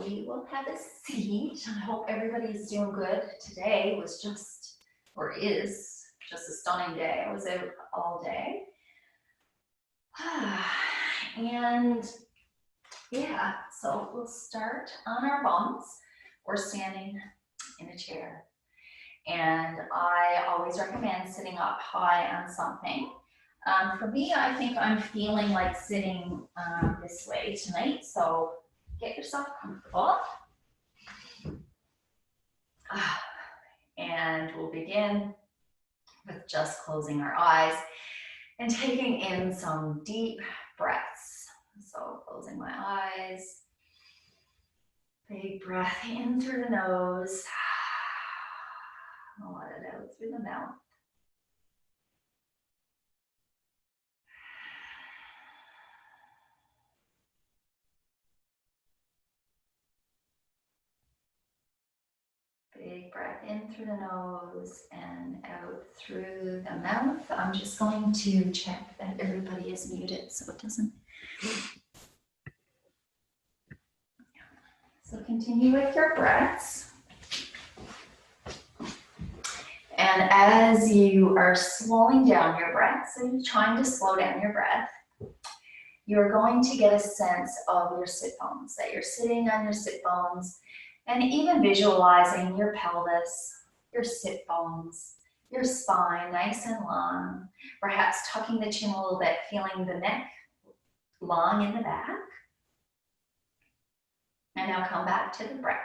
we will have a seat. I hope everybody's doing good. Today was just, or is just a stunning day. I was out all day. And yeah, so we'll start on our bums or standing in a chair. And I always recommend sitting up high on something. For me, I think I'm feeling like sitting this way tonight, so get yourself comfortable. And we'll begin with just closing our eyes and taking in some deep breaths. So closing my eyes, big breath in through the nose, I'll let it out through the mouth. Big breath in through the nose and out through the mouth. I'm just going to check that everybody is muted so it doesn't. So continue with your breaths. And as you are slowing down your breath, so you're trying to slow down your breath, you're going to get a sense of your sit bones, that you're sitting on your sit bones, and even visualizing your pelvis, your sit bones, your spine nice and long, perhaps tucking the chin a little bit, feeling the neck long in the back. And now come back to the breath.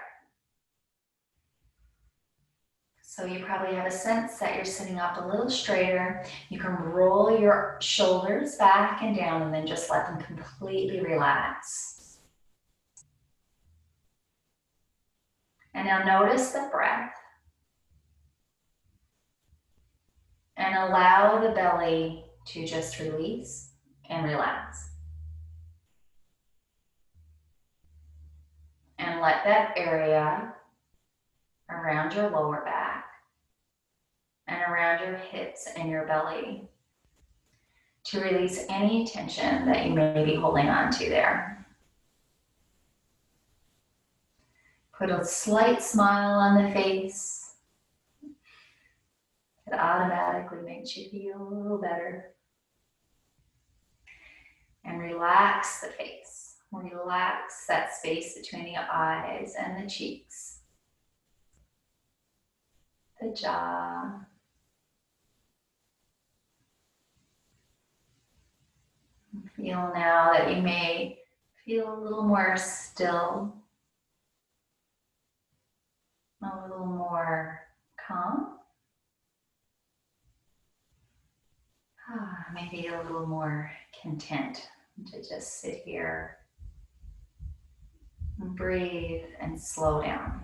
So you probably have a sense that you're sitting up a little straighter. You can roll your shoulders back and down and then just let them completely relax. And now notice the breath. And allow the belly to just release and relax. And let that area around your lower back and around your hips and your belly to release any tension that you may be holding on to there. Put a slight smile on the face. It automatically makes you feel a little better. And relax the face. Relax that space between the eyes and the cheeks. The jaw. Feel now that you may feel a little more still, a little more calm, maybe a little more content to just sit here and breathe and slow down.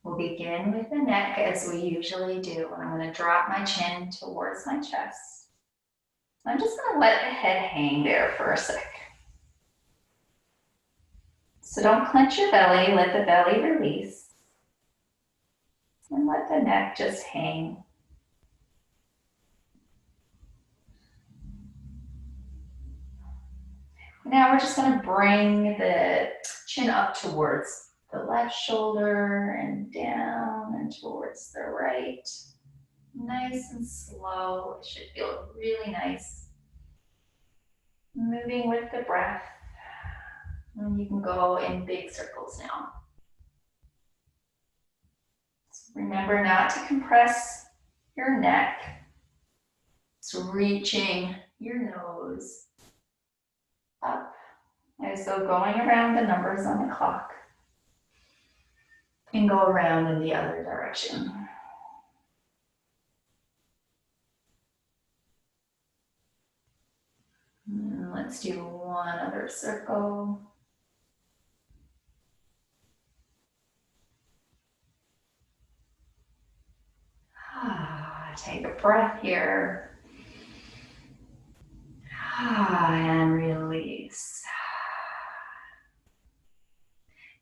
We'll begin with the neck as we usually do. I'm going to drop my chin towards my chest. I'm just going to let the head hang there for a sec. So don't clench your belly, let the belly release. And let the neck just hang. Now we're just going to bring the chin up towards the left shoulder and down and towards the right. Nice and slow. It should feel really nice. Moving with the breath. And you can go in big circles now. So remember not to compress your neck. So reaching your nose up. And so going around the numbers on the clock. And go around in the other direction. And let's do one other circle. Take a breath here. And release.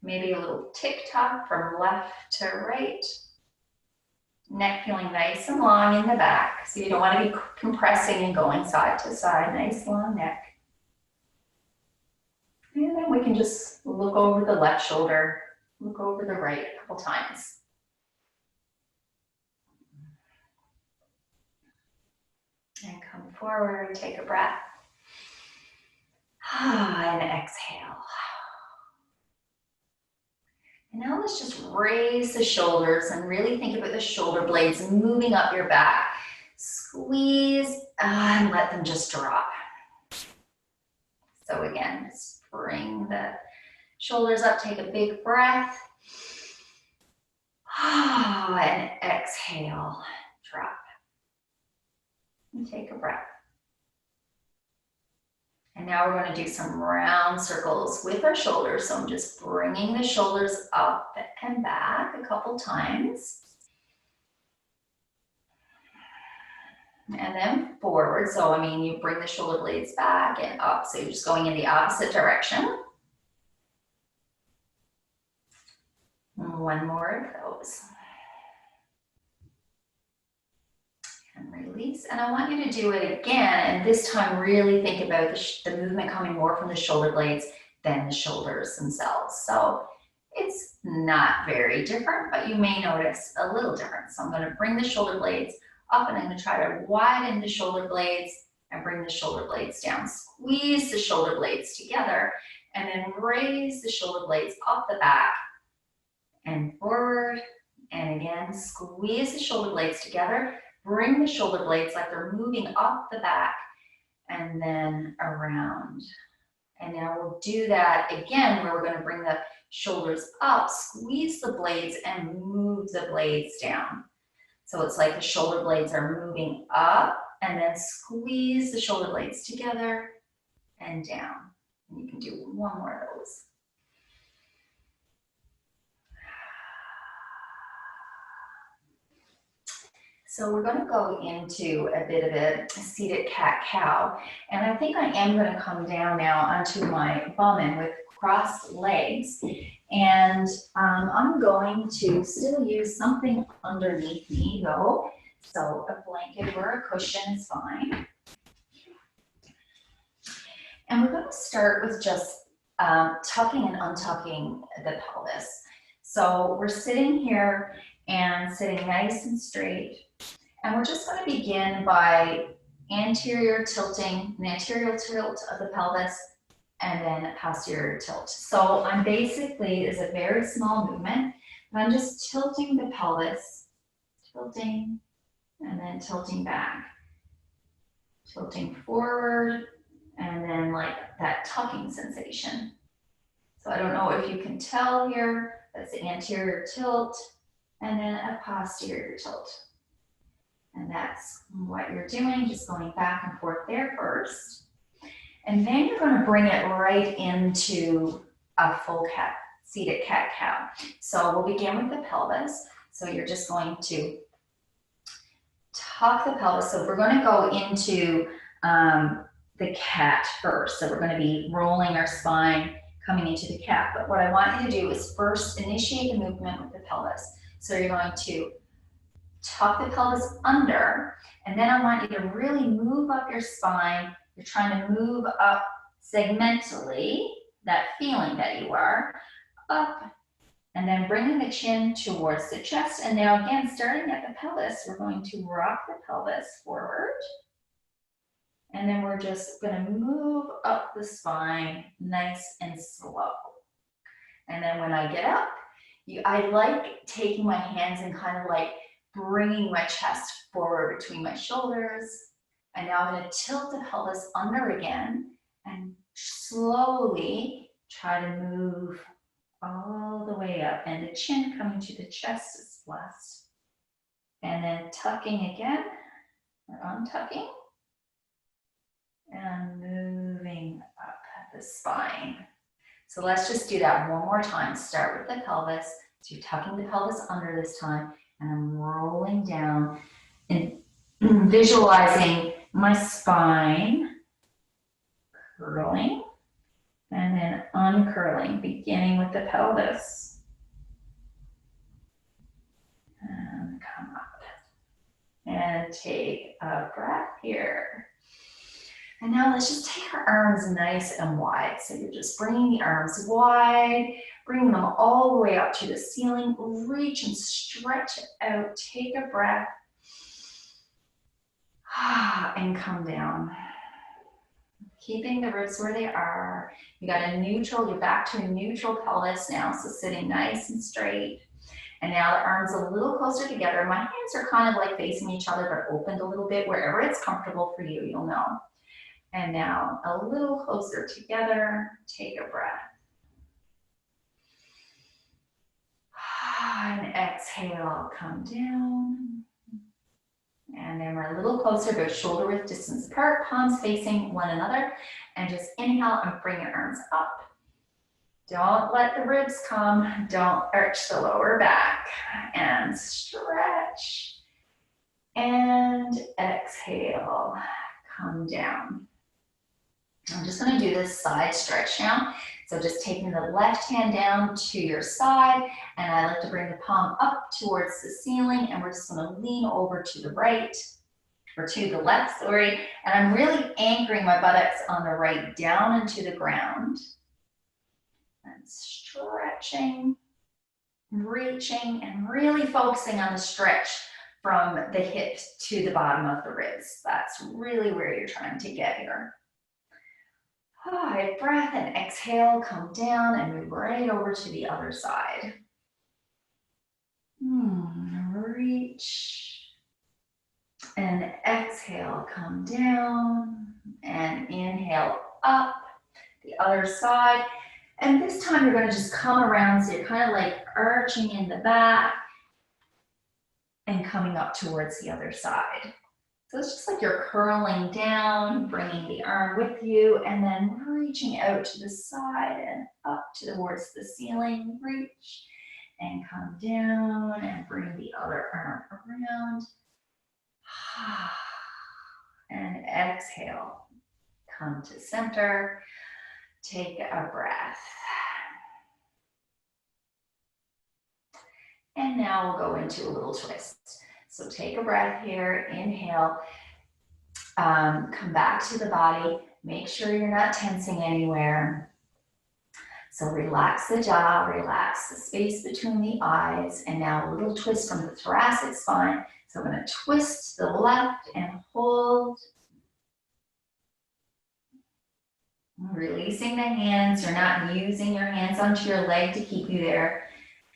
Maybe a little tick-tock from left to right. Neck feeling nice and long in the back. So you don't want to be compressing and going side to side. Nice long neck. And then we can just look over the left shoulder, look over the right a couple times. And come forward, take a breath. And exhale. And now let's just raise the shoulders and really think about the shoulder blades moving up your back. Squeeze and let them just drop. So again, just bring the shoulders up, take a big breath. And exhale, drop. And take a breath. And now we're going to do some round circles with our shoulders. So I'm just bringing the shoulders up and back a couple times. And then forward. So, I mean, you bring the shoulder blades back and up. So you're just going in the opposite direction. One more of those. And release. And I want you to do it again. And this time really think about the movement coming more from the shoulder blades than the shoulders themselves. So it's not very different, but you may notice a little difference. So I'm going to bring the shoulder blades up and I'm going to try to widen the shoulder blades and bring the shoulder blades down. Squeeze the shoulder blades together and then raise the shoulder blades up the back and forward. And again, squeeze the shoulder blades together. Bring the shoulder blades like they're moving up the back and then around. And now we'll do that again where we're going to bring the shoulders up, squeeze the blades and move the blades down. So it's like the shoulder blades are moving up and then squeeze the shoulder blades together and down. And you can do one more of those. So we're going to go into a bit of a seated cat-cow. And I think I am going to come down now onto my bum and with crossed legs. And I'm going to still use something underneath me though. So a blanket or a cushion is fine. And we're going to start with just tucking and untucking the pelvis. So we're sitting here and sitting nice and straight. And we're just going to begin by anterior tilting, an anterior tilt of the pelvis, and then a posterior tilt. So I'm basically, it's a very small movement, but I'm just tilting the pelvis, tilting, and then tilting back, tilting forward, and then like that tucking sensation. So I don't know if you can tell here, that's the anterior tilt, and then a posterior tilt. And that's what you're doing, just going back and forth there first. And then you're going to bring it right into a full cat, seated cat-cow. So we'll begin with the pelvis. So you're just going to tuck the pelvis. So we're going to go into the cat first. So we're going to be rolling our spine, coming into the cat. But what I want you to do is first initiate the movement with the pelvis. So you're going to tuck the pelvis under, and then I want you to really move up your spine. You're trying to move up segmentally, that feeling that you are, up, and then bringing the chin towards the chest. And now again, starting at the pelvis, we're going to rock the pelvis forward. And then we're just going to move up the spine nice and slow. And then when I get up, I like taking my hands and kind of like bringing my chest forward between my shoulders. And now I'm going to tilt the pelvis under again and slowly try to move all the way up. And the chin coming to the chest is blessed. And then tucking again, or untucking. And moving up the spine. So let's just do that one more time. Start with the pelvis. So you're tucking the pelvis under this time. And I'm rolling down and visualizing my spine curling and then uncurling, beginning with the pelvis. And come up. gonna take a breath here. And now let's just take our arms nice and wide. So you're just bringing the arms wide, bringing them all the way up to the ceiling. Reach and stretch it out. Take a breath. And come down. Keeping the ribs where they are. You got a neutral, you're back to a neutral pelvis now. So sitting nice and straight. And now the arms a little closer together. My hands are kind of like facing each other, but opened a little bit. Wherever it's comfortable for you, you'll know. And now a little closer together, take a breath. And exhale, come down. And then we're a little closer, go shoulder width distance apart, palms facing one another. And just inhale and bring your arms up. Don't let the ribs come. Don't arch the lower back. And stretch. And exhale, come down. I'm just going to do this side stretch now. So just taking the left hand down to your side, and I like to bring the palm up towards the ceiling, and we're just going to lean over to the right, or to the left, sorry. And I'm really anchoring my buttocks on the right down into the ground. And stretching, reaching, and really focusing on the stretch from the hips to the bottom of the ribs. That's really where you're trying to get here. Breath and exhale, come down and move right over to the other side. Reach and exhale, come down and inhale up the other side. And this time you're going to just come around, so you're kind of like arching in the back and coming up towards the other side. So it's just like you're curling down, bringing the arm with you, and then reaching out to the side and up towards the ceiling. Reach and come down and bring the other arm around. And exhale, come to center. Take a breath. And now we'll go into a little twist. So take a breath here, inhale, come back to the body, make sure you're not tensing anywhere. So relax the jaw, relax the space between the eyes, and now a little twist from the thoracic spine. So I'm going to twist to the left and hold. Releasing the hands, you're not using your hands onto your leg to keep you there.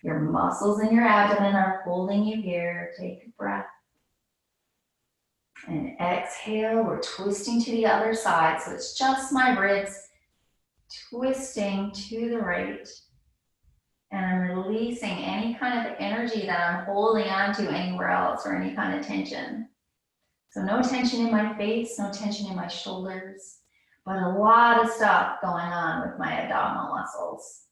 Your muscles in your abdomen are holding you here. Take a breath. And exhale, we're twisting to the other side. So it's just my ribs twisting to the right. And I'm releasing any kind of energy that I'm holding on to anywhere else or any kind of tension. So no tension in my face, no tension in my shoulders, but a lot of stuff going on with my abdominal muscles.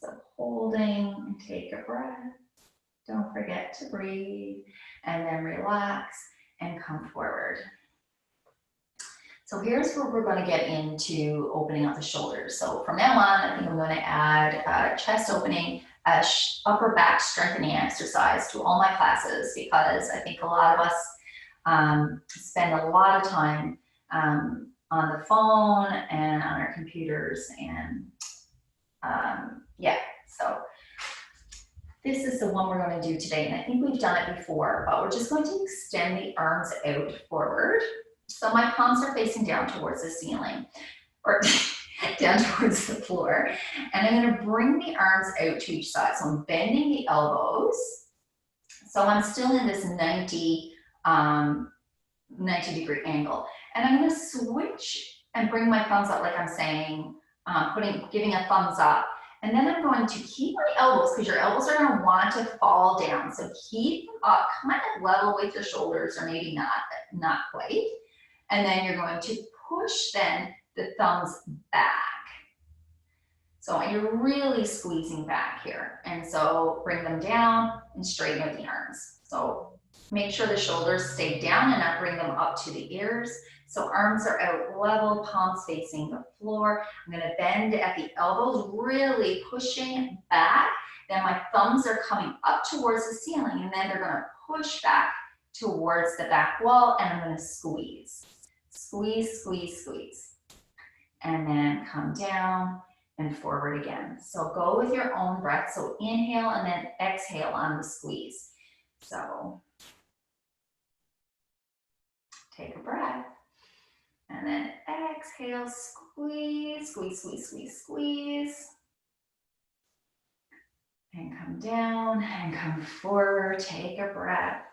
So holding, and take a breath. Don't forget to breathe, and then relax and come forward. So here's where we're going to get into opening up the shoulders. So from now on, I think I'm going to add a chest opening, upper back strengthening exercise to all my classes, because I think a lot of us spend a lot of time on the phone and on our computers, and so this is the one we're going to do today, and I think we've done it before, but we're just going to extend the arms out forward. So my palms are facing down towards the ceiling, or down towards the floor, and I'm going to bring the arms out to each side. So I'm bending the elbows. So I'm still in this 90 degree angle, and I'm going to switch and bring my thumbs up like I'm saying, giving a thumbs up. And then I'm going to keep my elbows, because your elbows are going to want to fall down. So keep them up, kind of level with your shoulders, or maybe not quite. And then you're going to push then the thumbs back. So you're really squeezing back here. And so bring them down and straighten out the arms. So make sure the shoulders stay down and not bring them up to the ears. So arms are out level, palms facing the floor. I'm going to bend at the elbows, really pushing back. Then my thumbs are coming up towards the ceiling, and then they're going to push back towards the back wall, and I'm going to squeeze. Squeeze, squeeze, squeeze. And then come down and forward again. So go with your own breath. So inhale and then exhale on the squeeze. So take a breath. And then exhale, squeeze, squeeze, squeeze, squeeze, squeeze. And come down and come forward. Take a breath.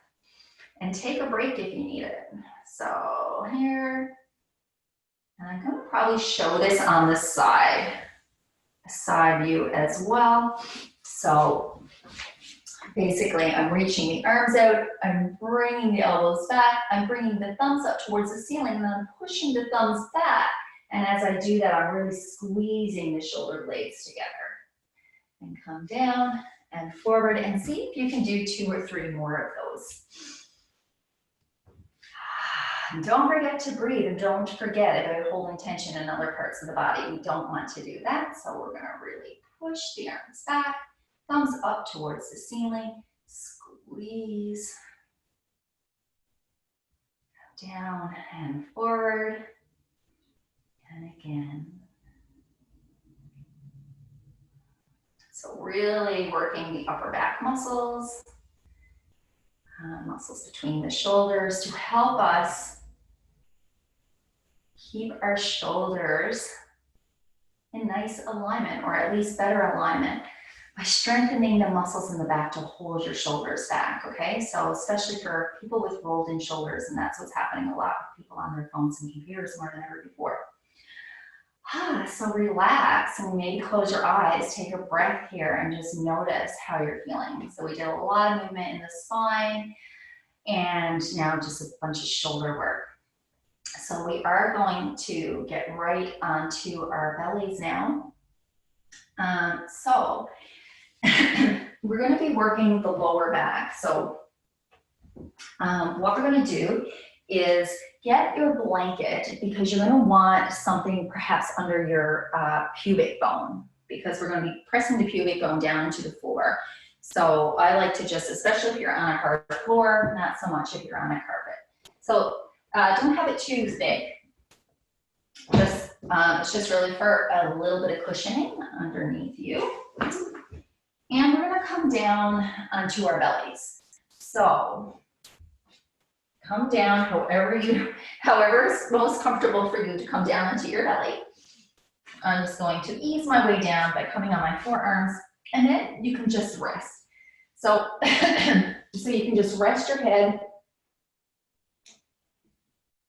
And take a break if you need it. So here. And I'm going to probably show this on the side view as well. So basically, I'm reaching the arms out, I'm bringing the elbows back, I'm bringing the thumbs up towards the ceiling, and then I'm pushing the thumbs back. And as I do that, I'm really squeezing the shoulder blades together. And come down and forward, and see if you can do 2 or 3 more of those. And don't forget to breathe, and don't forget about holding tension in other parts of the body. We don't want to do that, so we're gonna really push the arms back, thumbs up towards the ceiling, squeeze, down and forward, and again. So really working the upper back muscles, muscles between the shoulders to help us keep our shoulders in nice alignment, or at least better alignment, by strengthening the muscles in the back to hold your shoulders back, okay? So especially for people with rolled in shoulders, and that's what's happening a lot with people on their phones and computers more than ever before. So relax and maybe close your eyes, take a breath here, and just notice how you're feeling. So we did a lot of movement in the spine, and now just a bunch of shoulder work. So we are going to get right onto our bellies now. So we're going to be working the lower back. So what we're going to do is get your blanket, because you're going to want something perhaps under your pubic bone, because we're going to be pressing the pubic bone down into the floor. So I like to just, especially if you're on a hard floor, not so much if you're on a carpet. So don't have it too thick. Just, it's just really for a little bit of cushioning underneath you. And we're going to come down onto our bellies. So come down however is most comfortable for you to come down into your belly. I'm just going to ease my way down by coming on my forearms, and then you can just rest. So, so you can just rest your head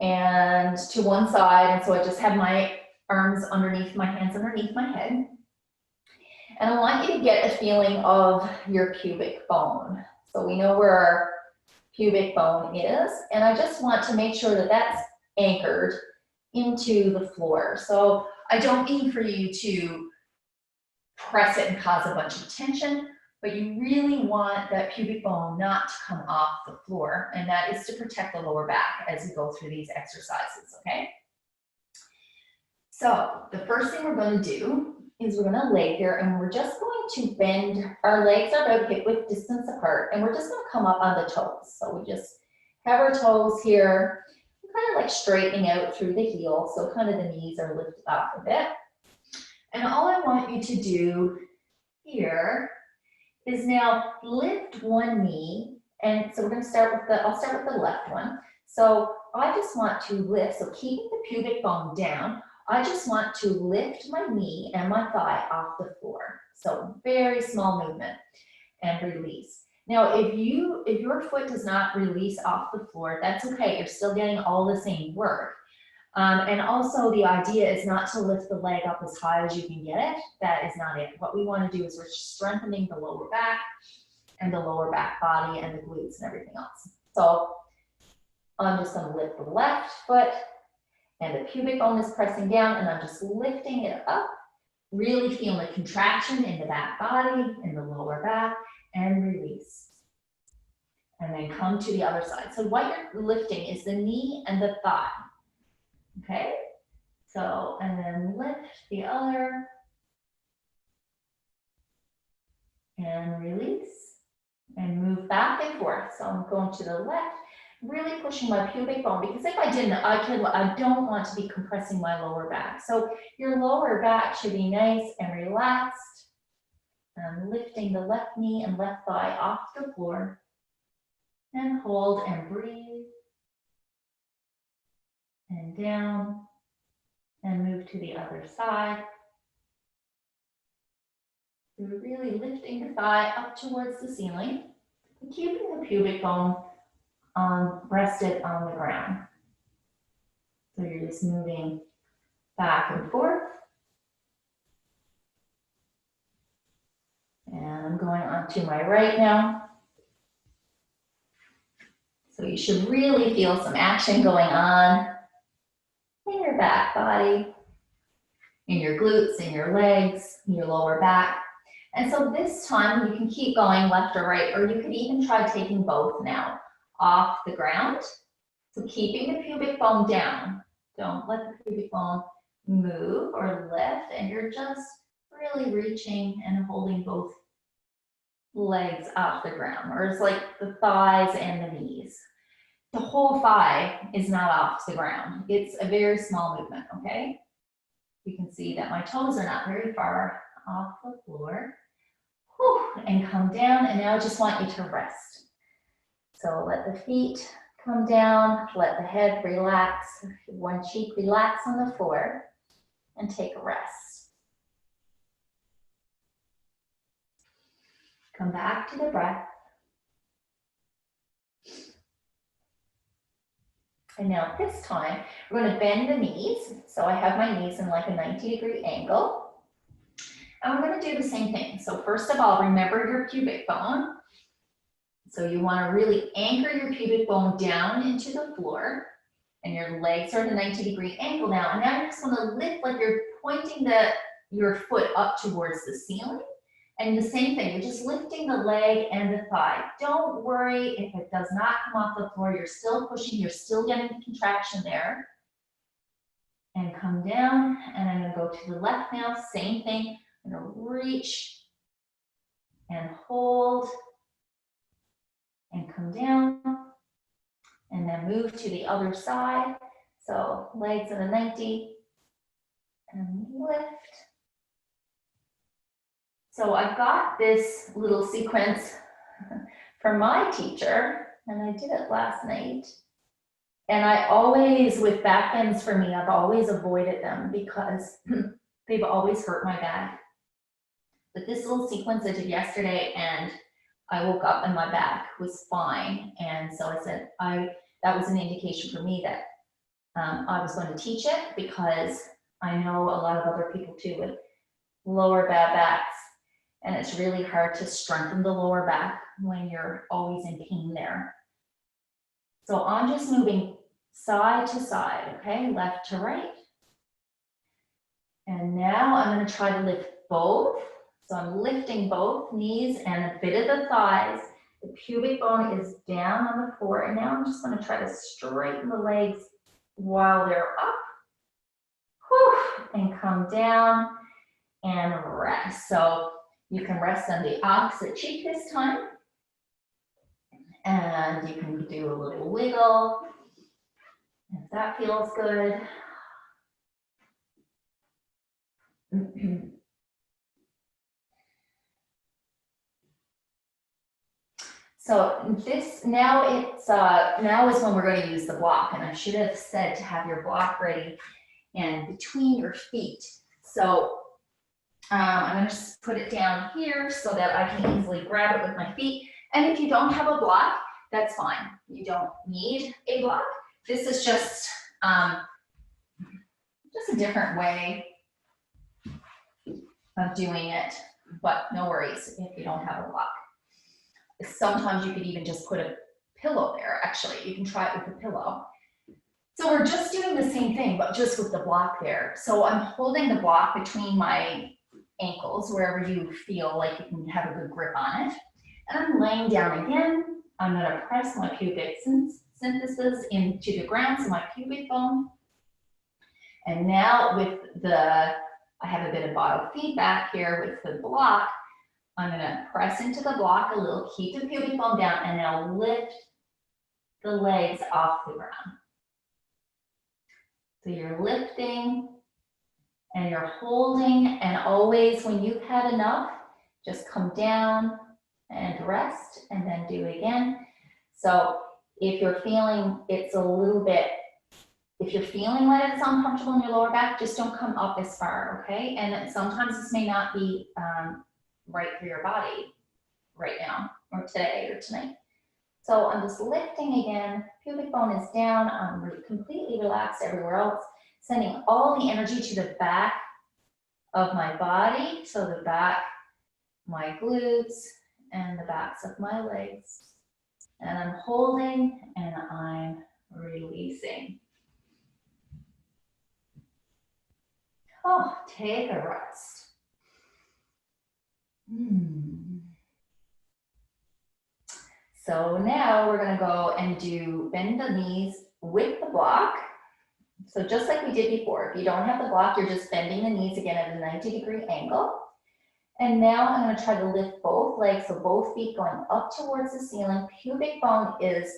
and to one side, and so I just have my arms underneath, my hands underneath my head. And I want you to get a feeling of your pubic bone. So we know where our pubic bone is, and I just want to make sure that that's anchored into the floor. So I don't mean for you to press it and cause a bunch of tension, but you really want that pubic bone not to come off the floor, and that is to protect the lower back as we go through these exercises, okay? So the first thing we're going to do is we're going to lay here, and we're just going to bend. Our legs are about hip width distance apart, and we're just going to come up on the toes. So we just have our toes here, kind of like straightening out through the heel, so kind of the knees are lifted up a bit. And all I want you to do here is now lift one knee, and so we're going to start with I'll start with the left one. So I just want to lift, so keeping the pubic bone down, I just want to lift my knee and my thigh off the floor. So very small movement, and release. Now, if your foot does not release off the floor, that's okay. You're still getting all the same work. And also the idea is not to lift the leg up as high as you can get it. That is not it. What we want to do is we're strengthening the lower back and the lower back body and the glutes and everything else. So I'm just going to lift the left foot, and the pubic bone is pressing down, and I'm just lifting it up. Really feel the contraction in the back body, in the lower back, and release. And then come to the other side. So what you're lifting is the knee and the thigh. Okay, so, and then lift the other, and release, and move back and forth. So I'm going to the left, really pushing my pubic bone, because if I didn't, I don't want to be compressing my lower back. So your lower back should be nice and relaxed. I'm lifting the left knee and left thigh off the floor, and hold and breathe, and down, and move to the other side. We're really lifting the thigh up towards the ceiling, keeping the pubic bone rested on the ground. So you're just moving back and forth. And I'm going on to my right now. So you should really feel some action going on in your back body, in your glutes, in your legs, in your lower back. And so this time you can keep going left or right, or you could even try taking both now off the ground. So keeping the pubic bone down. Don't let the pubic bone move or lift, and you're just really reaching and holding both legs off the ground, or it's like the thighs and the knees. The whole thigh is not off the ground. It's a very small movement, okay? You can see that my toes are not very far off the floor. Whew, and come down, and now I just want you to rest. So let the feet come down, let the head relax, one cheek relax on the floor, and take a rest. Come back to the breath. And now this time, we're going to bend the knees. So I have my knees in like a 90-degree angle. And we're going to do the same thing. So first of all, remember your pubic bone. So you want to really anchor your pubic bone down into the floor. And your legs are at a 90-degree angle now. And now you're just going to lift like you're pointing your foot up towards the ceiling. And the same thing, you're just lifting the leg and the thigh. Don't worry if it does not come off the floor. You're still pushing, you're still getting the contraction there. And come down, and I'm going to go to the left now. Same thing. I'm going to reach and hold and come down. And then move to the other side. So legs at a 90 and lift. So I've got this little sequence from my teacher, and I did it last night. And I always, with back bends for me, I've always avoided them because they've always hurt my back. But this little sequence I did yesterday, and I woke up and my back was fine. And so I said, that was an indication for me that I was going to teach it, because I know a lot of other people too with lower bad backs. And it's really hard to strengthen the lower back when you're always in pain there. So I'm just moving side to side, okay? Left to right. And now I'm going to try to lift both. So I'm lifting both knees and a bit of the thighs. The pubic bone is down on the floor. And now I'm just going to try to straighten the legs while they're up. Whew, and come down and rest. So you can rest on the opposite cheek this time. And you can do a little wiggle if that feels good. So this now is when we're going to use the block, and I should have said to have your block ready and between your feet. So I'm going to just put it down here so that I can easily grab it with my feet. And if you don't have a block, that's fine. You don't need a block. This is just a different way of doing it, but no worries if you don't have a block. Sometimes you could even just put a pillow there. Actually, you can try it with a pillow. So we're just doing the same thing, but just with the block there. So I'm holding the block between my ankles, wherever you feel like you can have a good grip on it. And I'm laying down again. I'm going to press my pubic symphysis into the ground, so my pubic bone. And now I have a bit of biofeedback here with the block. I'm going to press into the block a little, keep the pubic bone down, and now lift the legs off the ground. So you're lifting and you're holding, and always when you've had enough, just come down and rest and then do it again. So if you're feeling it's a little bit, if you're feeling that it's uncomfortable in your lower back, just don't come up as far, okay? And sometimes this may not be right for your body right now, or today, or tonight. So I'm just lifting again, pubic bone is down, I'm completely relaxed everywhere else, sending all the energy to the back of my body, so the back, my glutes, and the backs of my legs. And I'm holding and I'm releasing. Oh, take a rest. So now we're gonna go and bend the knees with the block. So just like we did before, if you don't have the block, you're just bending the knees again at a 90-degree angle. And now I'm gonna try to lift both legs, so both feet going up towards the ceiling. Pubic bone is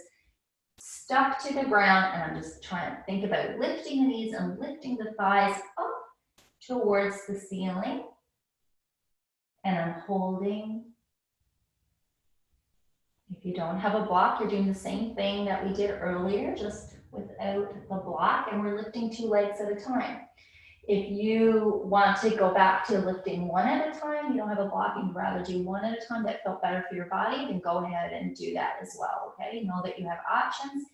stuck to the ground, and I'm just trying to think about lifting the knees and lifting the thighs up towards the ceiling. And I'm holding. If you don't have a block, you're doing the same thing that we did earlier, just without the block, and we're lifting 2 legs at a time. If you want to go back to lifting 1 at a time, you don't have a block, and you'd rather do 1 at a time, that felt better for your body, then go ahead and do that as well, okay? Know that you have options.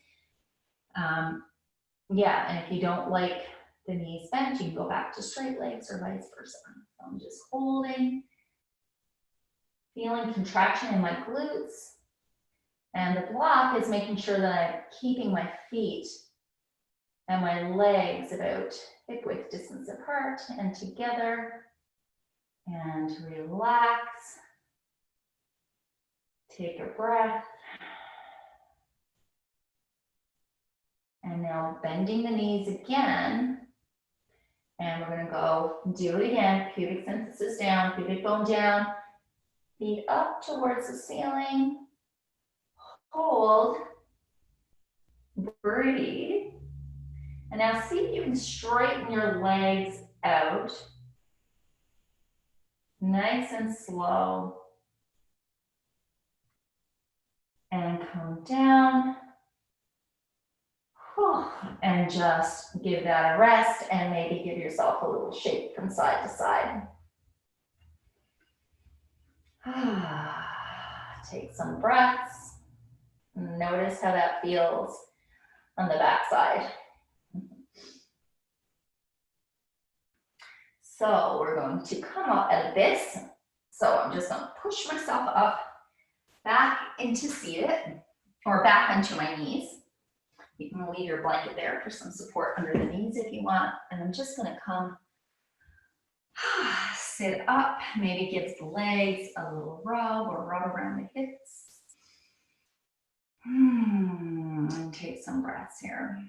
Yeah, and if you don't like the knees bent, you can go back to straight legs or vice versa. So I'm just holding, feeling contraction in my glutes. And the block is making sure that I'm keeping my feet and my legs about hip width distance apart and together. And relax. Take a breath. And now bending the knees again. And we're gonna go do it again. Pubic symphysis down, pubic bone down. Feet up towards the ceiling. Hold. Breathe. And now see if you can straighten your legs out. Nice and slow. And come down. And just give that a rest and maybe give yourself a little shake from side to side. Take some breaths. Notice how that feels on the back side. So we're going to come up at this. So I'm just going to push myself up, back into seated, or back onto my knees. You can leave your blanket there for some support under the knees if you want. And I'm just going to come, sit up, maybe give the legs a little rub or rub around the hips. And take some breaths here.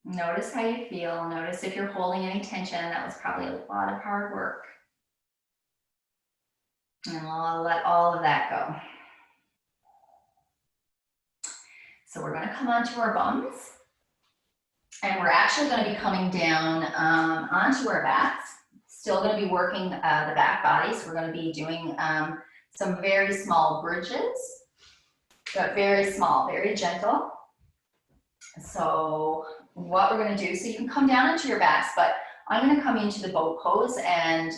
Notice how you feel. Notice if you're holding any tension. That was probably a lot of hard work. And I'll let all of that go. So we're going to come onto our bums. And we're actually going to be coming down onto our backs. Still going to be working the back body. So we're going to be doing some very small bridges, but very small, very gentle. So what we're going to do, so you can come down into your backs, but I'm going to come into the boat pose and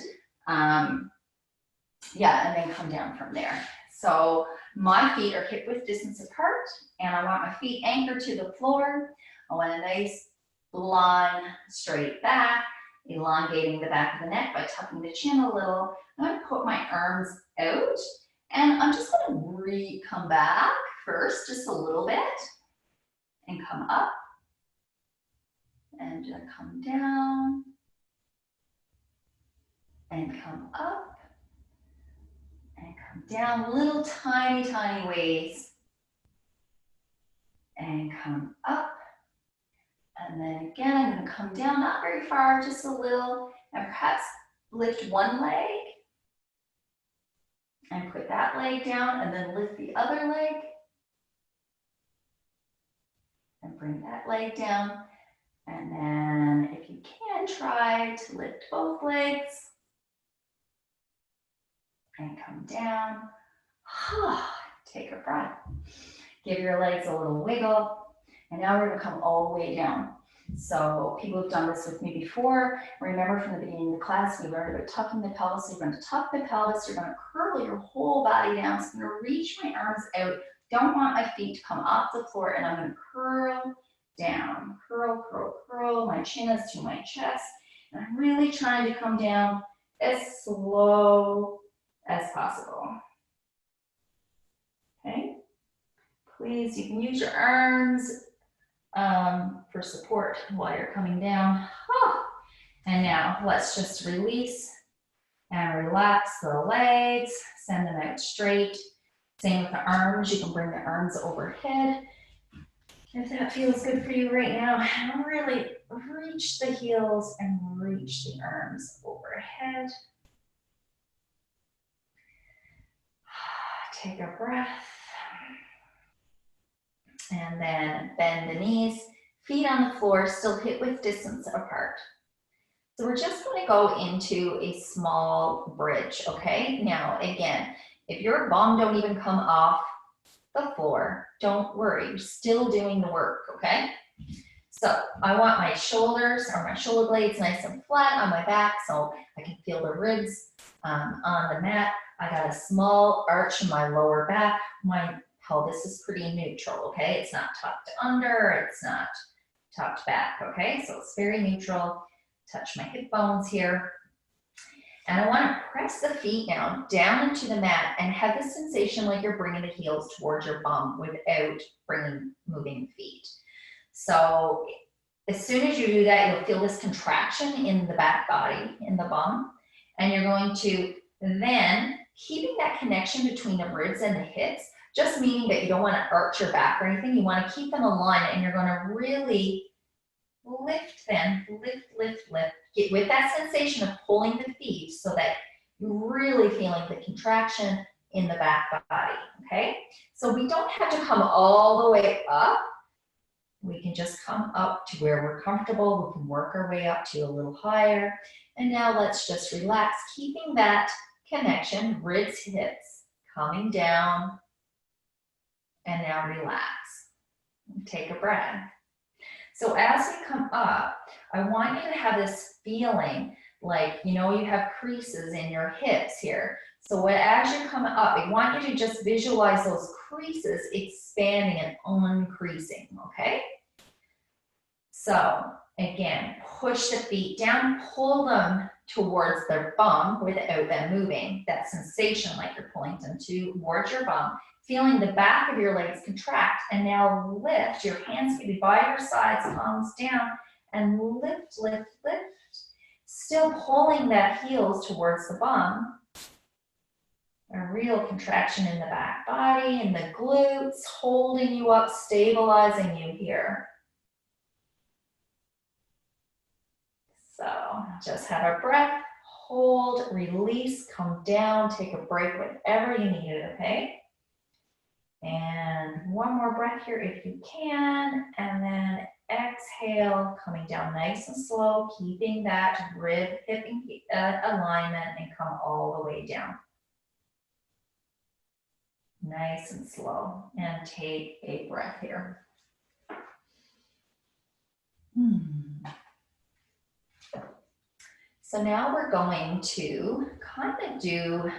yeah, and then come down from there. So my feet are hip width distance apart, and I want my feet anchored to the floor. I want a nice line straight back, elongating the back of the neck by tucking the chin a little. I'm going to put my arms out, and I'm just going to come back first, just a little bit, and come up, and come down, and come up, and come down, little tiny, tiny ways, and come up, and then again, I'm going to come down, not very far, just a little, and perhaps lift one leg, And put that leg down and then lift the other leg. And bring that leg down. And then if you can, try to lift both legs. And come down. Take a breath. Give your legs a little wiggle. And now we're gonna come all the way down. So people have done this with me before. Remember from the beginning of the class, we learned about tucking the pelvis. So you're gonna tuck the pelvis, you're gonna curl your whole body down. So I'm gonna reach my arms out. Don't want my feet to come off the floor, and I'm gonna curl down. Curl, curl, curl. My chin is to my chest. And I'm really trying to come down as slow as possible. Okay? Please, you can use your arms for support while you're coming down. And now let's just release and relax the legs, send them out straight. Same with the arms, you can bring the arms overhead. If that feels good for you right now, really reach the heels and reach the arms overhead. Take a breath. And then bend the knees, feet on the floor, still hip width distance apart. So we're just going to go into a small bridge, okay? Now, again, if your bum don't even come off the floor, don't worry, you're still doing the work, okay? So I want my shoulders or my shoulder blades nice and flat on my back so I can feel the ribs on the mat. I got a small arch in my lower back. My pelvis is pretty neutral, okay? It's not tucked under, it's not tucked back, okay? So it's very neutral. Touch my hip bones here. And I want to press the feet now down into the mat and have the sensation like you're bringing the heels towards your bum without moving the feet. So as soon as you do that, you'll feel this contraction in the back body, in the bum. And you're going to then, keeping that connection between the ribs and the hips, just meaning that you don't want to arch your back or anything, you want to keep them aligned, and you're going to really lift them, lift. Get with that sensation of pulling the feet so that you're really feeling the contraction in the back body, okay? So we don't have to come all the way up. We can just come up to where we're comfortable. We can work our way up to a little higher. And now let's just relax, keeping that connection, ribs, hips, coming down. And now relax. Take a breath. So as you come up, I want you to have this feeling like, you know, you have creases in your hips here. So as you come up, I want you to just visualize those creases expanding and uncreasing, okay? So again, push the feet down, pull them towards their bum without them moving. That sensation like you're pulling them towards your bum. Feeling the back of your legs contract, and now lift. Your hands can be by your sides, palms down, and lift. Still pulling that heels towards the bum. A real contraction in the back body, in the glutes, holding you up, stabilizing you here. So just have a breath, hold, release, come down, take a break whenever you need it, okay? And one more breath here if you can, and then exhale, coming down nice and slow, keeping that rib hip alignment, and come all the way down. Nice and slow, and take a breath here. So now we're going to kind of do,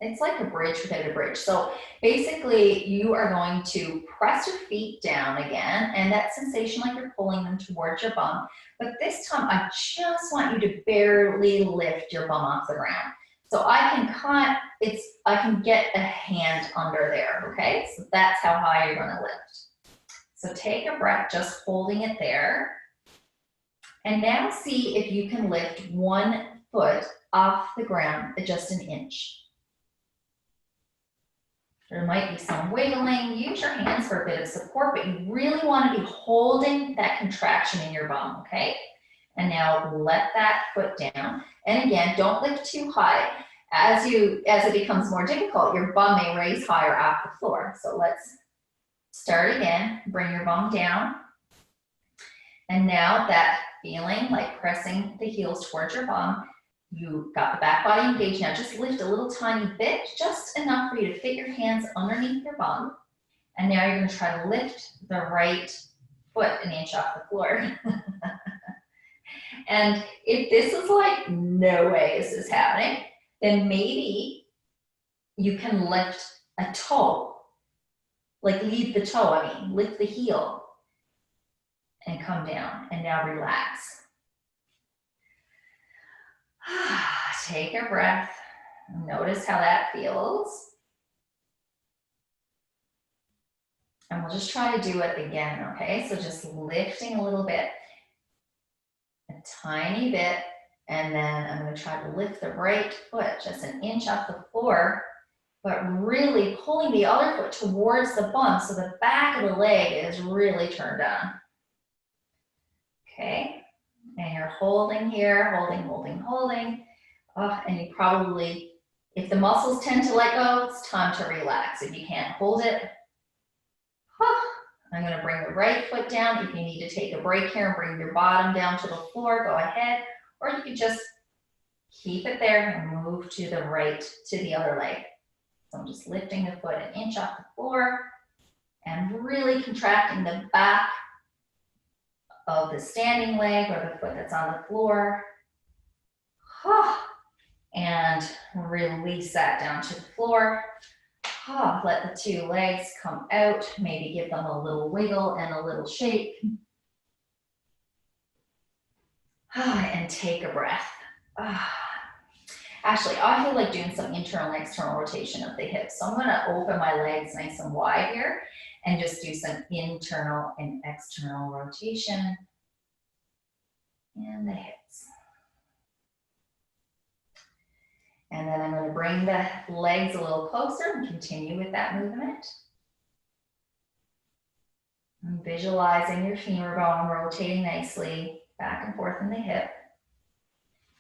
it's like a bridge without a bridge. So basically you are going to press your feet down again, and that sensation like you're pulling them towards your bum. But this time I just want you to barely lift your bum off the ground. So I can get a hand under there, okay? So that's how high you're gonna lift. So take a breath, just holding it there. And now see if you can lift one foot off the ground at just an inch. There might be some wiggling. Use your hands for a bit of support, but you really want to be holding that contraction in your bum, okay? And now let that foot down. And again, don't lift too high. as it becomes more difficult, your bum may raise higher off the floor. So let's start again. Bring your bum down. And now that feeling like pressing the heels towards your bum, you got the back body engaged. Now just lift a little tiny bit, just enough for you to fit your hands underneath your bum. And now you're going to try to lift the right foot an inch off the floor. And if this is like, no way is this happening, then maybe you can lift a toe, like leave the toe, lift the heel and come down. And now relax. Take a breath. Notice how that feels. And we'll just try to do it again, okay? So just lifting a little bit, a tiny bit, and then I'm going to try to lift the right foot just an inch off the floor, but really pulling the other foot towards the bum so the back of the leg is really turned on. Okay, and you're holding here, holding. Oh, and you probably, if the muscles tend to let go, it's time to relax. If you can't hold it, I'm going to bring the right foot down. If you need to take a break here and bring your bottom down to the floor, go ahead. Or you could just keep it there and move to the right, to the other leg. So I'm just lifting the foot an inch off the floor and really contracting the back of the standing leg or the foot that's on the floor. And release that down to the floor. Let the two legs come out, maybe give them a little wiggle and a little shake. And take a breath. Actually, I feel like doing some internal and external rotation of the hips. So I'm gonna open my legs nice and wide here and just do some internal and external rotation in the hips. And then I'm going to bring the legs a little closer and continue with that movement. And visualizing your femur bone rotating nicely back and forth in the hip.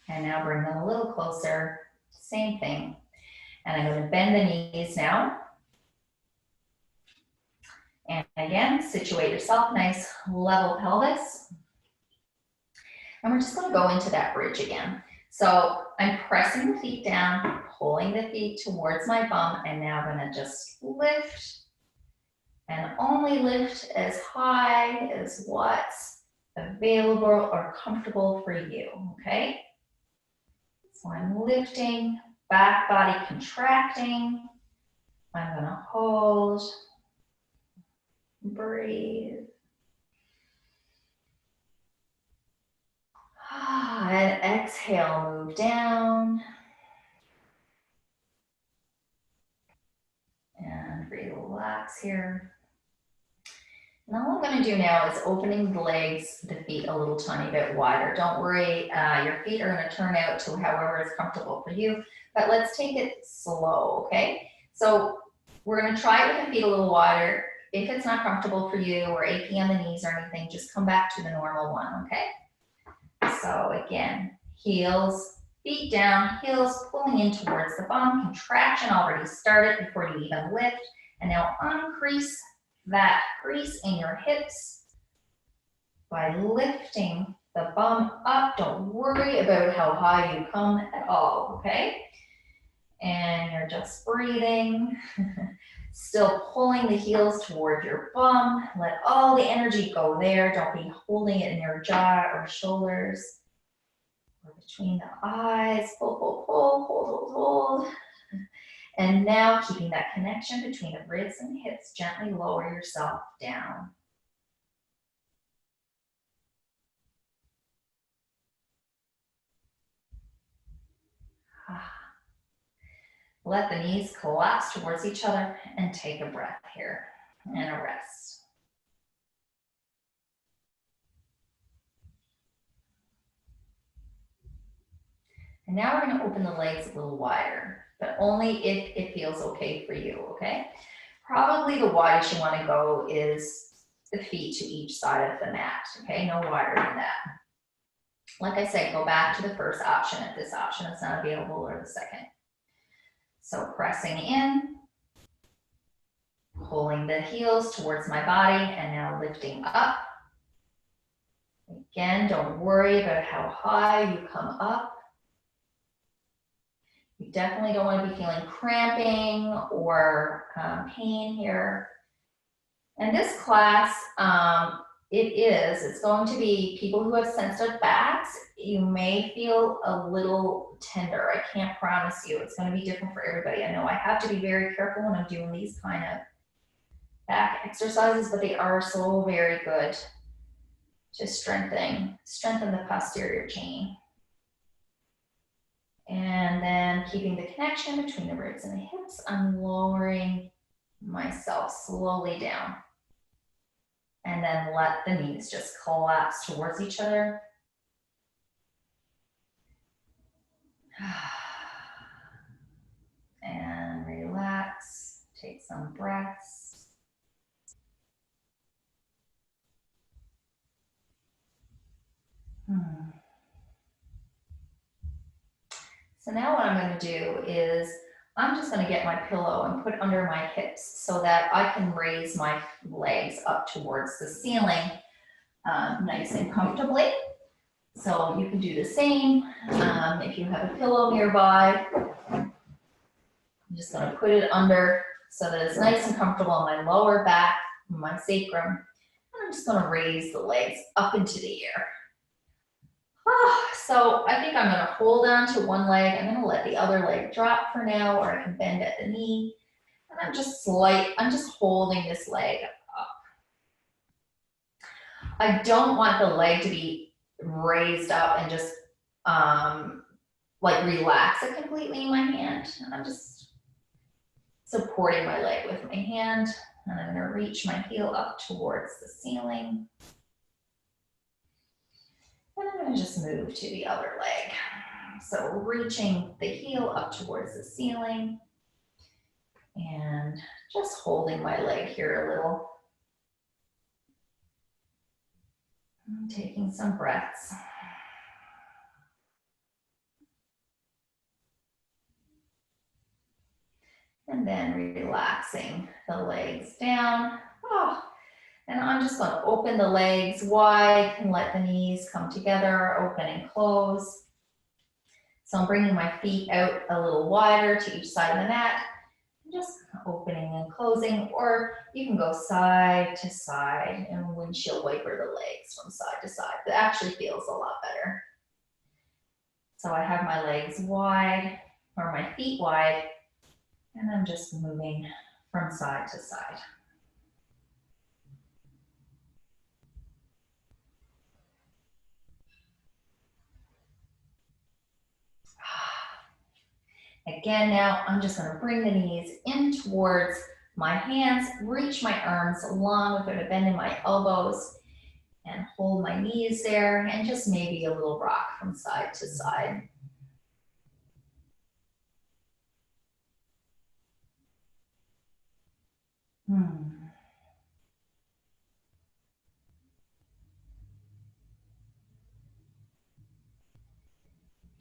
And now bring them a little closer, same thing. And I'm going to bend the knees now. And again, situate yourself, nice level pelvis. And we're just going to go into that bridge again. So I'm pressing the feet down, pulling the feet towards my bum, and now I'm going to just lift and only lift as high as what's available or comfortable for you, okay? So I'm lifting, back body contracting. I'm going to hold, breathe. And exhale, move down. And relax here. And all I'm going to do now is opening the legs, the feet a little tiny bit wider. Don't worry, your feet are going to turn out to however is comfortable for you, but let's take it slow, okay? So we're going to try it with the feet a little wider. If it's not comfortable for you or aching on the knees or anything, just come back to the normal one, okay? So again, heels, feet down, heels pulling in towards the bum. Contraction already started before you even lift. And now uncrease that crease in your hips by lifting the bum up. Don't worry about how high you come at all, okay? And you're just breathing. Still pulling the heels toward your bum. Let all the energy go there. Don't be holding it in your jaw or shoulders or between the eyes. Pull, pull, pull, hold, hold, hold. And now keeping that connection between the ribs and the hips, gently lower yourself down. Let the knees collapse towards each other and take a breath here and a rest. And now we're going to open the legs a little wider, but only if it feels okay for you, okay? Probably the widest you want to go is the feet to each side of the mat, okay? No wider than that. Like I said, go back to the first option if this option is not available or the second. So pressing in, pulling the heels towards my body, and now lifting up. Again, don't worry about how high you come up. You definitely don't want to be feeling cramping or pain here. And this class, it's going to be people who have sensitive backs. You may feel a little tender. I can't promise you. It's going to be different for everybody. I know I have to be very careful when I'm doing these kind of back exercises, but they are so very good to strengthen the posterior chain. And then keeping the connection between the ribs and the hips, I'm lowering myself slowly down. And then let the knees just collapse towards each other. And relax, take some breaths. So now what I'm going to do is I'm just going to get my pillow and put under my hips so that I can raise my legs up towards the ceiling nice and comfortably. So you can do the same. If you have a pillow nearby, I'm just going to put it under so that it's nice and comfortable on my lower back, my sacrum. And I'm just going to raise the legs up into the air. So I think I'm going to hold on to one leg. I'm going to let the other leg drop for now, or I can bend at the knee. And I'm just holding this leg up. I don't want the leg to be raised up and just like relax it completely in my hand. And I'm just supporting my leg with my hand. And I'm going to reach my heel up towards the ceiling. And I'm going to just move to the other leg. So reaching the heel up towards the ceiling and just holding my leg here a little. And taking some breaths. And then relaxing the legs down. And I'm just going to open the legs wide and let the knees come together, open and close. So I'm bringing my feet out a little wider to each side of the mat, just opening and closing, or you can go side to side and windshield wiper the legs from side to side. That actually feels a lot better. So I have my legs wide, or my feet wide, and I'm just moving from side to side. Again, now I'm just going to bring the knees in towards my hands, reach my arms along without a bend in my elbows, and hold my knees there, and just maybe a little rock from side to side.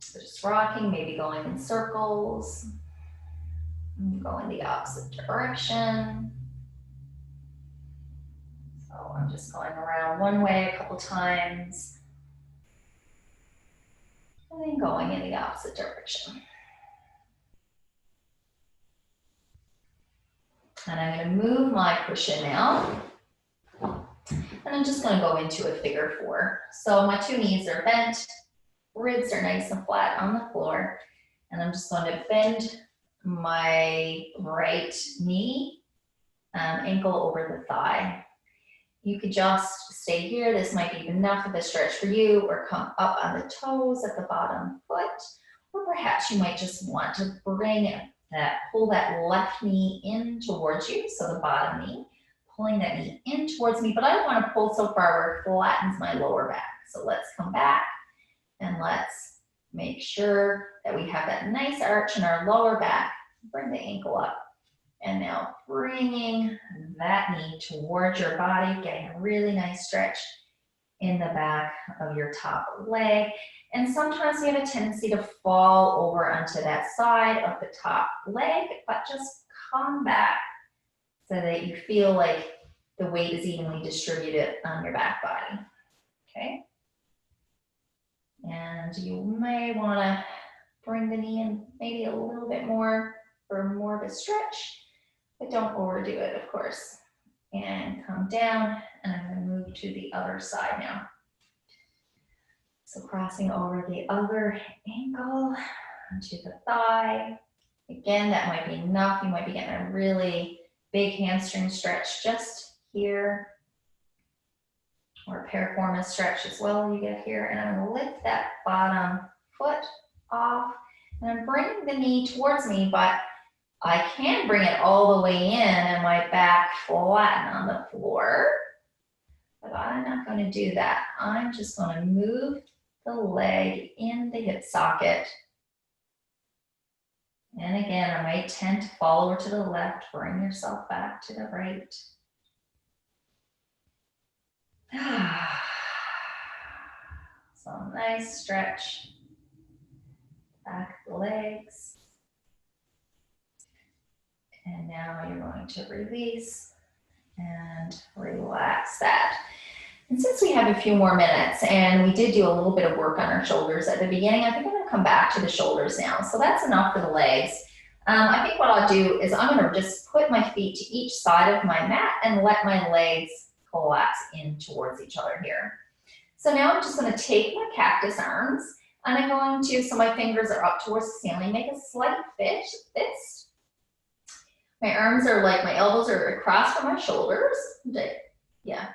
So just rocking, maybe going in circles, going the opposite direction. So I'm just going around one way a couple times, and then going in the opposite direction. And I'm going to move my cushion now. And I'm just going to go into a figure four. So my two knees are bent, ribs are nice and flat on the floor. And I'm just going to bend my right knee, ankle over the thigh. You could just stay here. This might be enough of a stretch for you, or come up on the toes at the bottom foot. Or perhaps you might just want to pull that left knee in towards you, so the bottom knee, pulling that knee in towards me, but I don't want to pull so far where it flattens my lower back. So let's come back and let's make sure that we have that nice arch in our lower back. Bring the ankle up, and now bringing that knee towards your body, getting a really nice stretch in the back of your top leg. And sometimes you have a tendency to fall over onto that side of the top leg, but just come back so that you feel like the weight is evenly distributed on your back body, okay? And you may wanna bring the knee in maybe a little bit more for more of a stretch, but don't overdo it, of course. And come down, and I'm gonna move to the other side now. So crossing over the other ankle onto the thigh. Again, that might be enough. You might be getting a really big hamstring stretch just here, or piriformis stretch as well you get here. And I'm gonna lift that bottom foot off, and I'm bringing the knee towards me, but I can bring it all the way in and my back flatten on the floor, but I'm not gonna do that. I'm just gonna move the leg in the hip socket. And again, I might tend to fall over to the left, bring yourself back to the right. So nice stretch, back of the legs. And now you're going to release and relax that. And since we have a few more minutes and we did do a little bit of work on our shoulders at the beginning, I think I'm gonna come back to the shoulders now. So that's enough for the legs. I think what I'll do is I'm gonna just put my feet to each side of my mat and let my legs collapse in towards each other here. So now I'm just gonna take my cactus arms and I'm going to, so my fingers are up towards the ceiling, make a slight fist. My arms are like, my elbows are across from my shoulders. Yeah.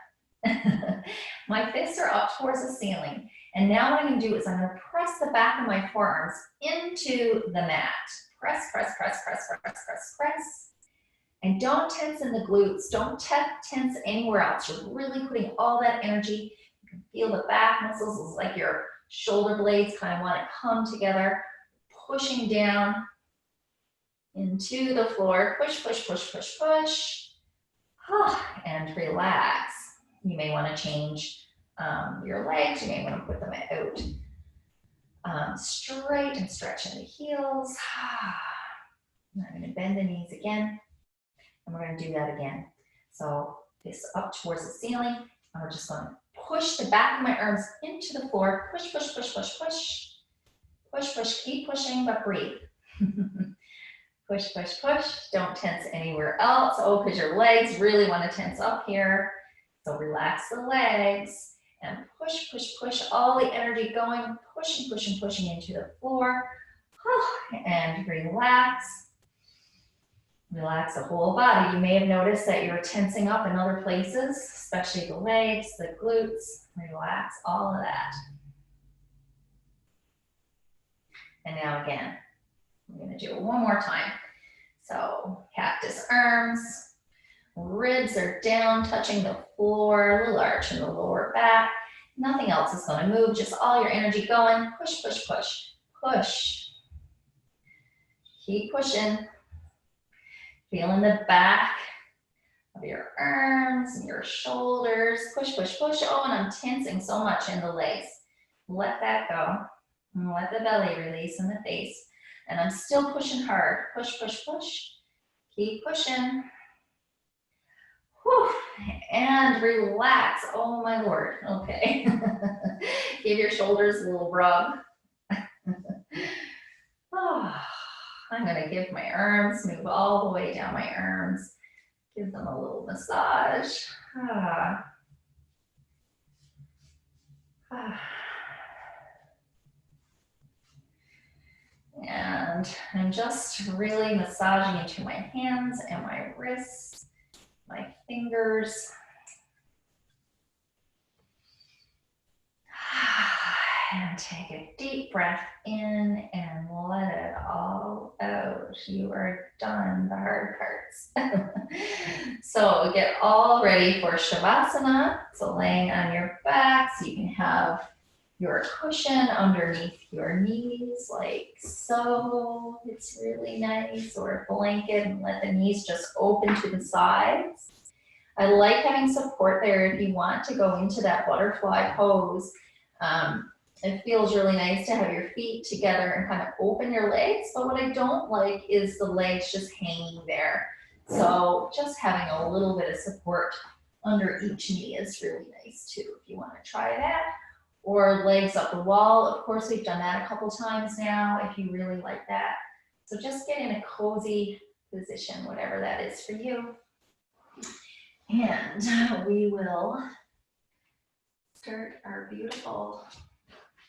My fists are up towards the ceiling. And now what I'm gonna do is I'm gonna press the back of my forearms into the mat. Press, press, press, press, press, press, press. And don't tense in the glutes. Don't tense anywhere else. You're really putting all that energy. You can feel the back muscles. It's like your shoulder blades kind of want to come together. Pushing down into the floor. Push, push, push, push, push. And relax. You may want to change your legs. You may want to put them out straight and stretch in the heels. I'm going to bend the knees again. And we're going to do that again. So this up towards the ceiling. And we're just going to push the back of my arms into the floor. Push, push, push, push, push. Push, push. Keep pushing, but breathe. Push, push, push. Don't tense anywhere else. Oh, because your legs really want to tense up here. So relax the legs and push, push, push. All the energy going, pushing, pushing, pushing into the floor. And relax. Relax the whole body. You may have noticed that you're tensing up in other places, especially the legs, the glutes. Relax all of that. And now again, I'm going to do it one more time. So cactus arms, ribs are down, touching the floor, a little arch in the lower back. Nothing else is going to move, just all your energy going. Push, push, push, push. Keep pushing. Feeling the back of your arms and your shoulders. Push, push, push. Oh, and I'm tensing so much in the legs. Let that go. And let the belly release in the face. And I'm still pushing hard. Push, push, push. Keep pushing. Whew. And relax. Oh my Lord. Okay. Give your shoulders a little rub. I'm going to give my arms, move all the way down my arms. Give them a little massage. And I'm just really massaging into my hands and my wrists, my fingers. And take a deep breath in and let it all out. You are done the hard parts. So get all ready for Shavasana. So laying on your back so you can have your cushion underneath your knees like so. It's really nice. Or a blanket and let the knees just open to the sides. I like having support there if you want to go into that butterfly pose. It feels really nice to have your feet together and kind of open your legs, but what I don't like is the legs just hanging there. So just having a little bit of support under each knee is really nice too, if you want to try that. Or legs up the wall. Of course, we've done that a couple times now, if you really like that. So just get in a cozy position, whatever that is for you. And we will start our beautiful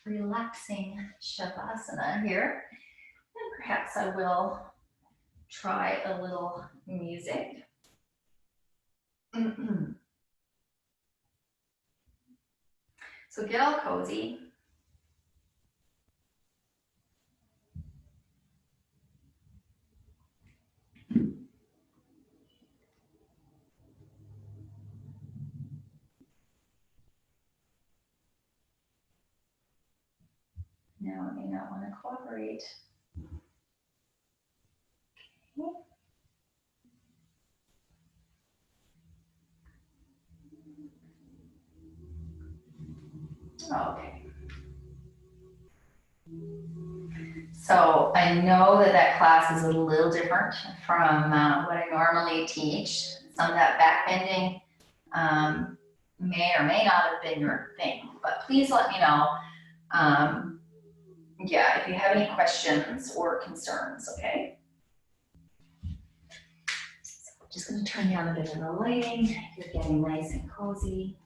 relaxing Shavasana here. And perhaps I will try a little music. So get all cozy. Now I may not want to cooperate. Okay. So I know that that class is a little different from what I normally teach. Some of that back bending may or may not have been your thing, but please let me know. Yeah, if you have any questions or concerns, okay? So I'm just gonna turn down a bit of the lighting. You're getting nice and cozy.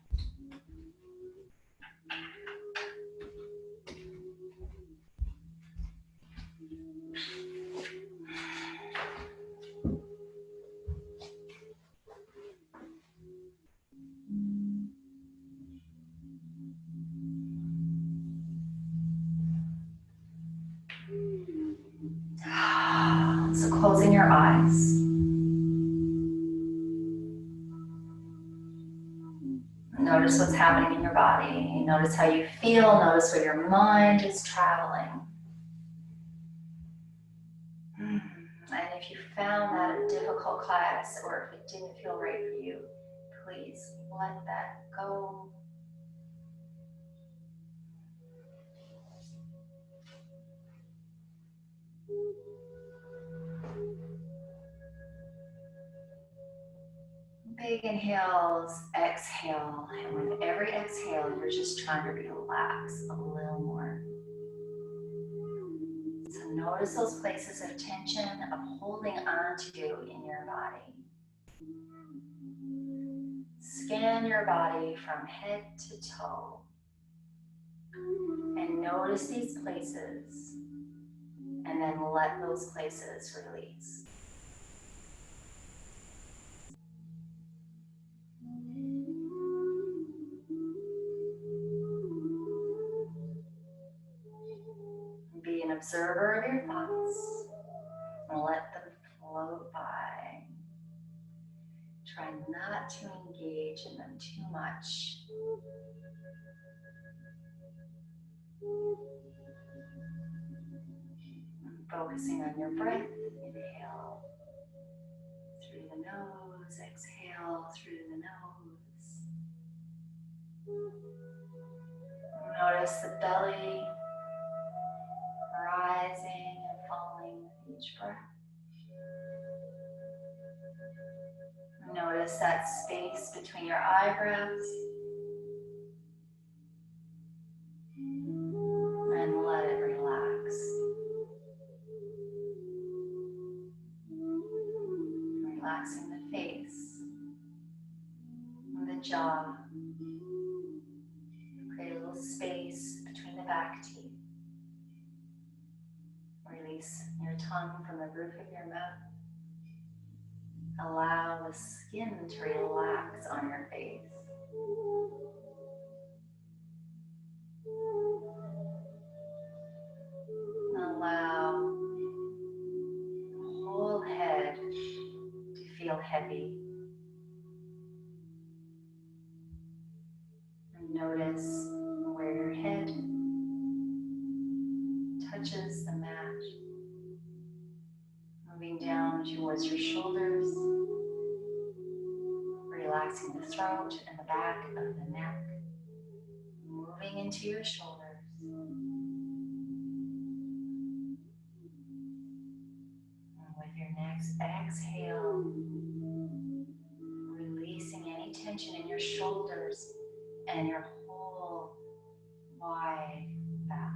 So closing your eyes. Notice what's happening in your body. Notice how you feel. Notice where your mind is traveling. And if you found that a difficult class or if it didn't feel right for you, please let that go. Big inhales, exhale, and with every exhale, you're just trying to relax a little more. So notice those places of tension, of holding on to in your body. Scan your body from head to toe and notice these places, and then let those places release. Be an observer of your thoughts and let them float by. Try not to engage in them too much. Focusing on your breath. Inhale through the nose, exhale through the nose. Notice the belly rising and falling with each breath. Notice that space between your eyebrows. And let it relax. Relaxing the face, the jaw. Create a little space between the back teeth. Release your tongue from the roof of your mouth. Allow the skin to relax on your face. Allow the whole head to feel heavy. And notice where your head touches the mat. Moving down towards your shoulders. relaxing the throat and the back of the neck, moving into your shoulders. And with your next exhale, releasing any tension in your shoulders and your whole wide back.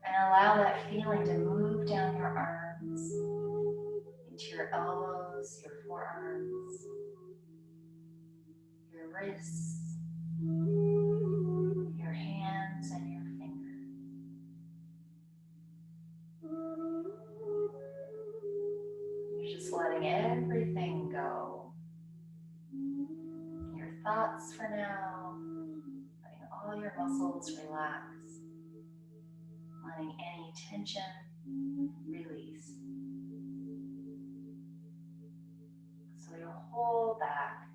And allow that feeling to move down your arms, into your elbows, your forearms, your wrists, your hands, and your fingers. You're just letting everything go. Your thoughts for now, letting all your muscles relax, letting any tension release. So your whole back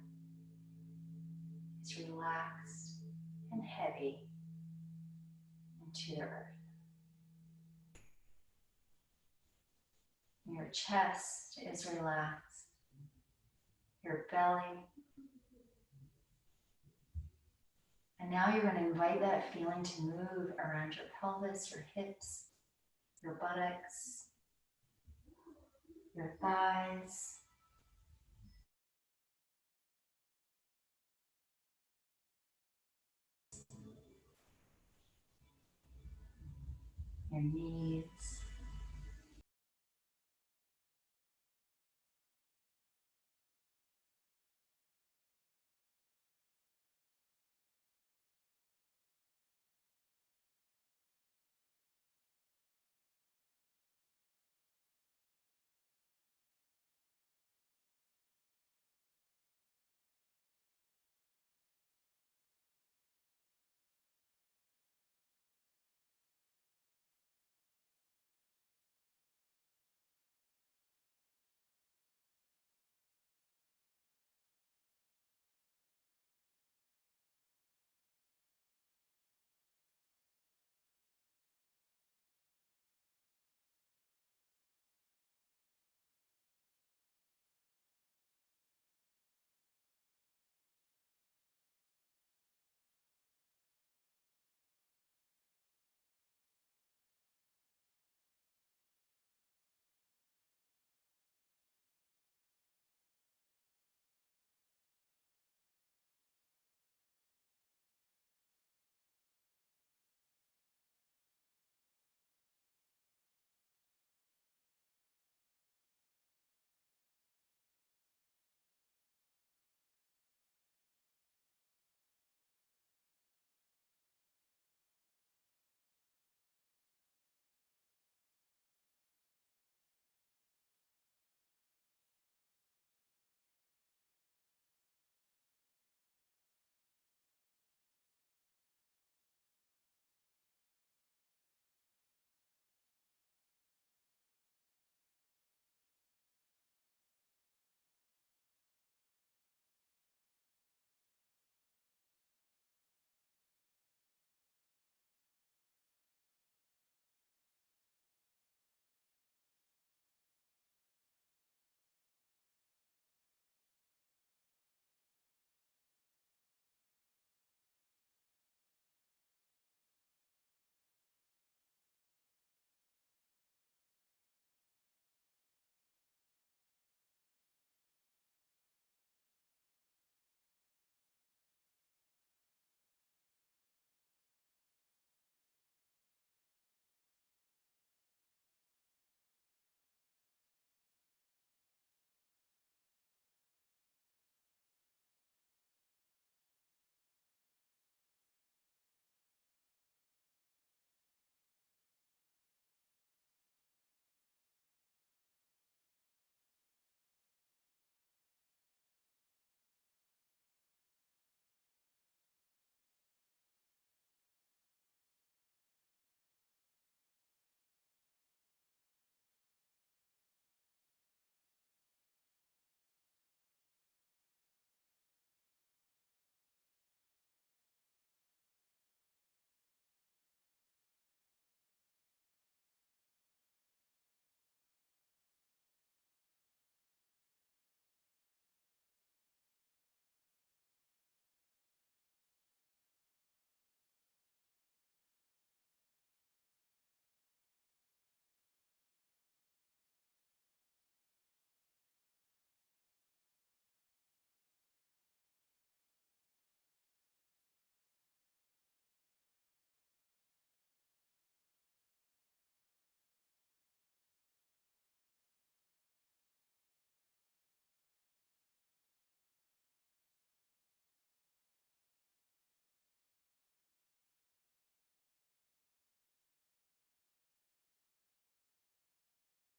is relaxed and heavy into the earth. Your chest is relaxed, your belly. And now you're going to invite that feeling to move around your pelvis, your hips, your buttocks, your thighs, your knees,